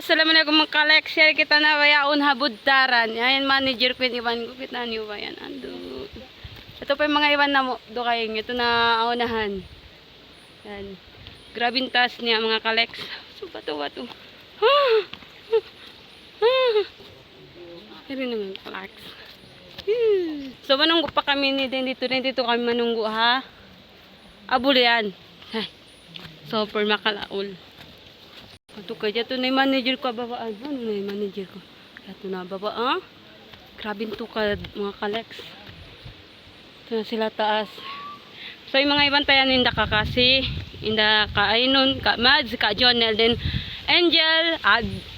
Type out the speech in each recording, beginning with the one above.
Salamat na mga kalek-share kita na bayaon habudtaran. Ayan, manager ko yung iwan ko. Kita niyo ba yan? Ando. Ito pa yung mga iwan na mo. Do kayong. Ito na aunahan. Yan. Grabing taas niya mga kaleks. So, bato-bato. Pero naman kaleks. So, manunggo pa kami ni dito kami manunggo ha. Abul yan. Super makalaol. Ito kaya ito na yung manager ko babaan. Ano na yung manager ko? Ito na baba ah. Grabe ito ka mga kaleks. Ito na sila taas. So yung mga ibang tayan hindi kakasi. Hindi ka Ainon, ka Mads, ka Jonel. Then Angel,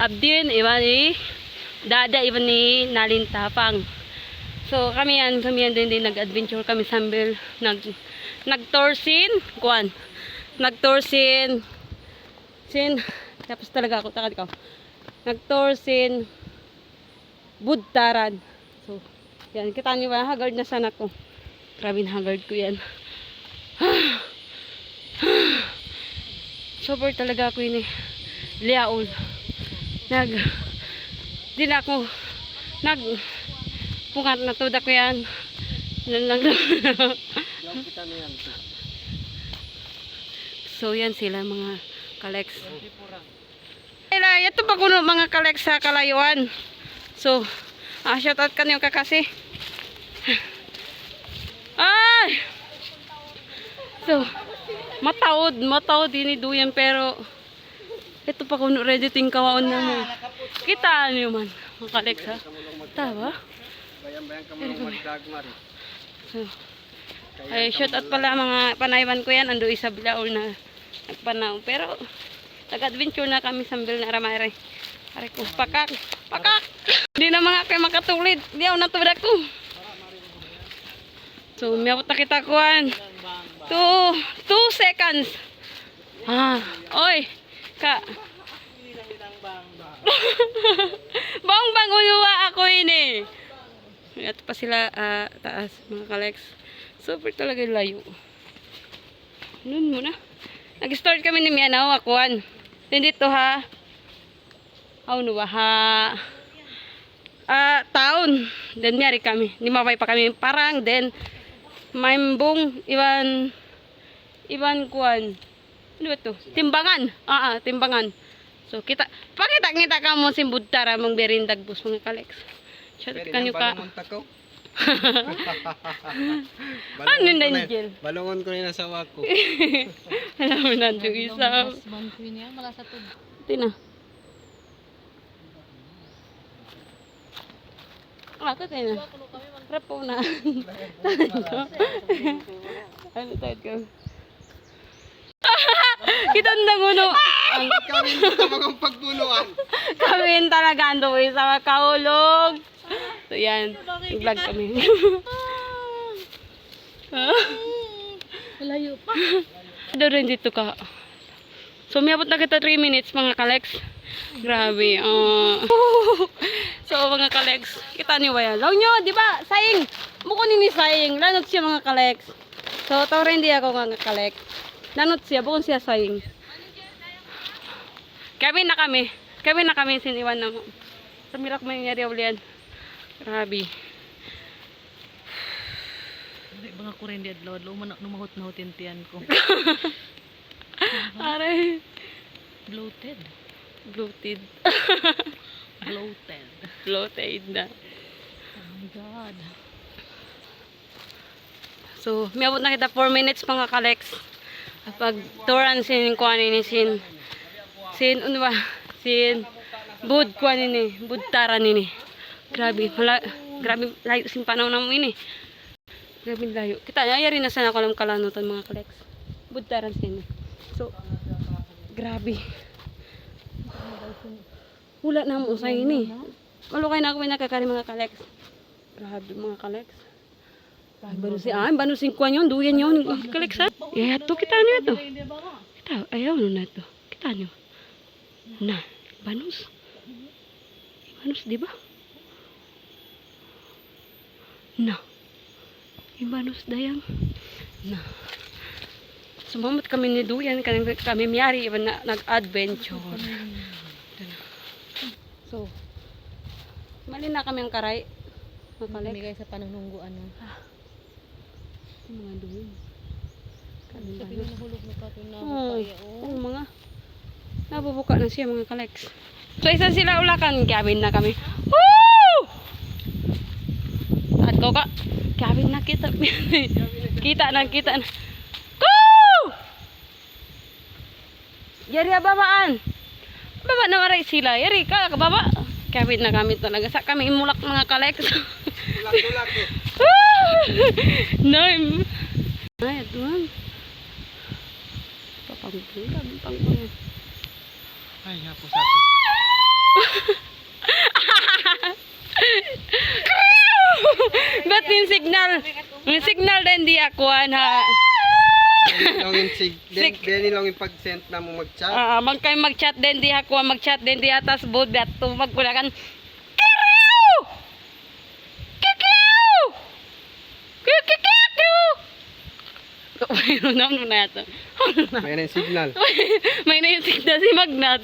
Abdin, iba ni Dada, iba ni Nalintapang. So kami yan din nag-adventure kami sambil nag-torsin. Kuan. Nag-torsin. Tapos talaga ako, takad ko. Nag-torsin budtaran. So, yan. Kita niyo ba? Haggard na sana ko. Grabe na haggard ko yan. Super talaga ako yun eh. Liaol. Di na ako. Pungat na tuda ko yan. So, yan sila mga kaleks. Ito pa kuno mga kaleks sa kalayuan. So, shout out kanyo kakasi. Ay! So, matawod ini duyan pero ito pa kuno ready ting kawaon na mo. Kita niyo man mga kaleks ha. Tawa? Bayang-bayang ka mga magdagmar. So, ay shout out pala mga panaywan ko yan. Ando isa bilaol na nagpanaw. Pero nag-adventure na kami sambil na ramay. Ari ko, pakak! Hindi na mga kayo makatulid. Hindi ako natudak ko. So, miyabot na kita kuhan. 2 seconds. Oy! Ka! Bang unuwa ako ini. Ito pa sila taas mga kaleks. Super talaga layo. Nun muna. Nag-start kami ni Mianaw, akuan. Then dito ha. Ano ba ha? Taon. Then miyari kami. Nimabay pa kami parang. Then maimbong iban kuan. Ano ba ito? Timbangan. Timbangan. So pakita ka mo simbudtara mong berindag bus mga kaleks. Shout out kanyo ka. Ano na Angel? Balungon ko na sa wako. Alam mo na ito isa. Tina. Ako tina. Rapo na. Ano tayo ko? Kita na guno. Kami ito mga pagbunuan. Kami talaga ando isa kaulog. So yan, i-vlog kami. Malayo pa. Doon dito ka. So miyabot na kita 3 minutes mga kaleks. Grabe. So mga kaleks, kita niyo ba yan? Law nyo, di ba? Saying. Bukunin ni saying. Lanot siya mga kaleks. So tawra hindi ako mga kaleks. Lanot siya, bukun siya saying. Kami na kami siniwan na mo. Samirak may nangyari ulian. Grabe. Hindi mga kuren di adlaw numahot yung tiyan ko. Aray. Bloated na. Oh my God. So, miabot na kita 4 minutes mga kaleks. Pag turan sin kuan ni sin ano ba? Sin bud kuan ni, budtaran ni. Grabe layo sin panahon namo ini. Grabe layo. Kita ayari na sana ko lang kalanutan mga kaleks. Budtaran sin. So, grabe. Wala na mo sa ini. Malukay na ako may nakakari mga kaleks. Grabe mga kaleks. Banusin kuan yun, duyan yun. Kaleks ha? Ito, kita niyo ito. Kita, ayaw na ito. Kita niyo. Na, banus. Banus, di ba? Na. Ibanus dayang. Na. Sumamat kami ni Duyan, kami miyari, nag-adventure. So, mali na kami ang karay. Makalit. Bumigay sa panunungguan no. Yung mga dumi. Kaming Sabi bayo. na nahulog na kato na Oo, bukaya oo, mga nabubuka na siya mga kalex. So isa sila ulakan, cabin na kami. Woo! At ko ka, cabin na kita. Kita na. Woo! Yari babaan. Baba na maray sila. Yari ka, baba. Cabin na kami talaga. Sa kami imulak mga kalex. Tulak-tulak eh. Naim. Ay, doon. Pang. Ay, hapos ako. Ba't yung signal? Yung signal din di ako ha. Deni lang yung pag-send na mo mag-chat. Magkay mag-chat din di ako, mag-chat din di atas board at tumagkulakan. Kiriw! Kikiw! Kikikikiw! Mayroon na ito. May na yung signal. May na yung signal si Magnat.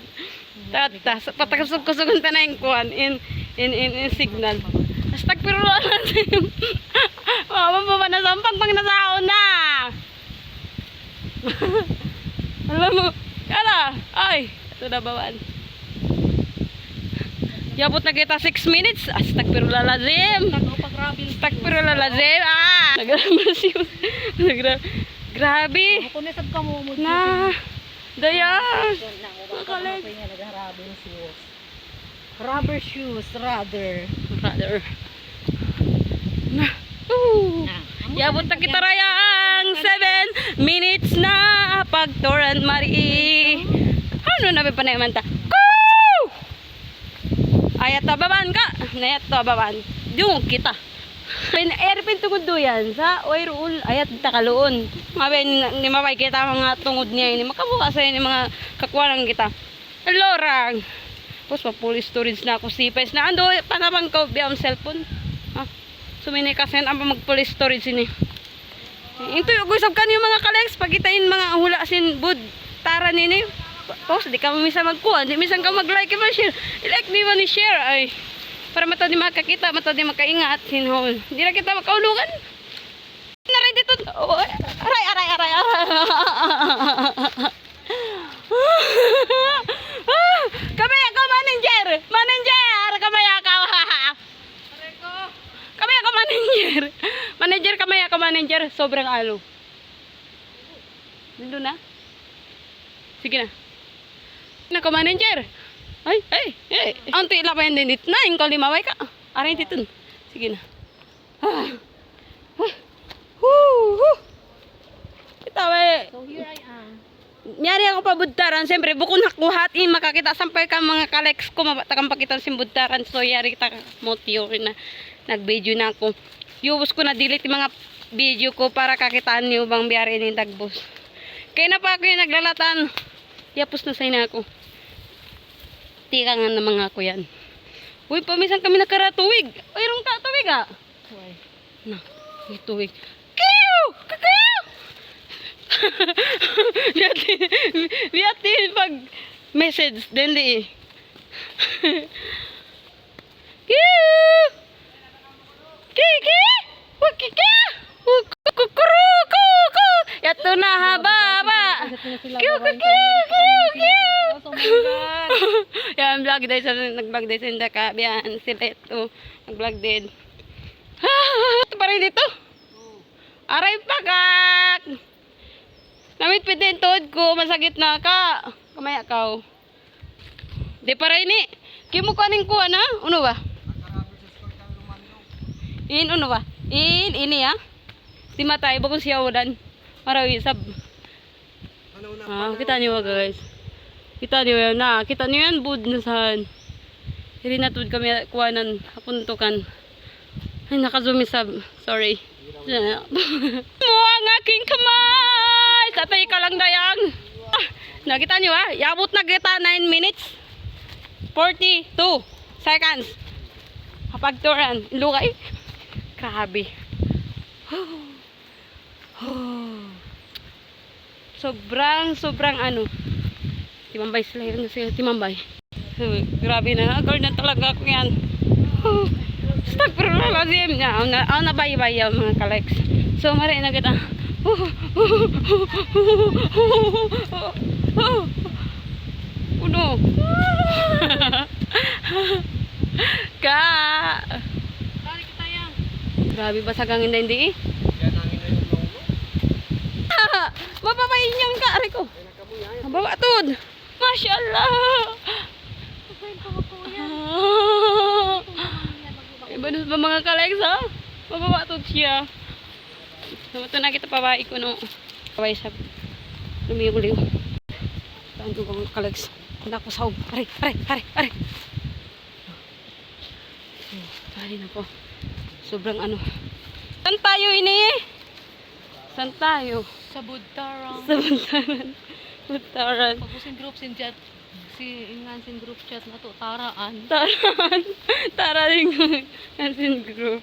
Tatas, patakasog-kusugan ta na yung kuhan in signal. Hashtag pero natin. Mama pa na sampang pang nasaon na. Alam mo, ay, ito na bawaan. Yabot na kita 6 minutes. Hashtag pero lalazim. Hashtag pero lalazim. Nagramas yun. Grabe. Ako na sab ka mo mo. Na. Daya. Nakalig. Rubber shoes rather. Na. Yabot na kita raya ang 7 minutes na pag-torrent mari. Ano na ba naman ta? Koo! Ayat tababan ka. Nayat tababan. Yung kita. Airpin tungod doyan sa oirul ayat takaloon. Maben ni mabay kita mga tungod niya ini makabuka sa ini mga kakwalang kita. Lorang. Tapos pa full storage na ako sipes na ando panabang ko biya ang cellphone. Ha. Sumini kasi ang mag full storage ini. Ito yung gusap kan yung mga kalex pagitain mga hula sin bud tara nini. Tapos di ka misa magkuha, di misan ka mag-like and share. I-like di man i-share ay para mata di makakita, mata di makaingat sinhol. Di na kita makaulugan. Naray dito. Aray. Kamay ako manager. Kamay ako. Kamay ako manager. Sobrang alo. Nandun na? Sige na. Nako manager. Ay. Anto ilapayan din dito na. Yung kalimaway ka. Aray dito. Sige na. Itawe. So here I am. Nyari ako pa budtaran. Siyempre, bukon hakuhat. Makakita sampay ka mga kalex ko. Mabatakang pakitan si budtaran. So, yari kita motio na nag-video na ako. Yubos ko na delete yung mga video ko para kakitaan niyo bang biyari ni tagbos. Kaya na pa ako yung naglalatan. Yapos na sa'yo na ako. Tika nga na mga ako yan. Uy, pamisan kami nakaratuwig. Mayroong ka tuwig ah. Why? Na, may tuwig. Kiyo! Kakayo! Biyati pag message din di eh. Kiyo! Kiki! Kiki! Kukurukuku! Yato na haba. Kiyo! Oh my God. Yan, vlog din sa nag-vlog din sa Indaka. Yan, sila ito. Nag-vlog din. Ito pa rin dito. Aray pakak! Namit pitin tuod ko. Masagit na ka. Kamaya ka. Di pa rin eh. Kimo ko aning kuha na? Uno ba? Uno ba? Ini ya. Di matay. Bakong siya udan. Marawi sab. Kita niyo ba guys? Kita niyo yan na. Kita niyo yan bud na saan. Hindi natud kami kuhanan. Hapuntukan. Ay nakazoom sab. Sorry. Mo ang aking kamay. Tatay ka lang dayang. Nakita niyo ha? Yabot na kita 9 minutes. 42 seconds. Kapagturan. Lukay. Grabe. Sobrang ano. Timambay sila yun kasi timambay. So, grabe na. Girl na talaga ako yan. Astagfirullahaladzim niya. Ako na bayi-bayi mga kaleks. So, maray na kita. Uno. Ka. Kali kita yan. Grabe ba sa gangin na hindi eh? Yan ang ina yung lolo. Mapapain yung ka. Aray ko. Mabawa tod. Masya Allah. Iba ba mga kaleks ha? Mabawa tod siya. So, ito na kita pabaik ko no. Pabay sa lumiw-liw. Saan ko mga kaleks? Hindi ako sahog. Aray, aray, aray, aray. Tali na po. Sobrang ano. Saan tayo ini? Saan tayo? Sa Budtarang. Sa Buntaran. Buntaran. Pag-usin group sin chat. Si ingan sin group chat na to. Taraan. Taran. Taran yung natin group.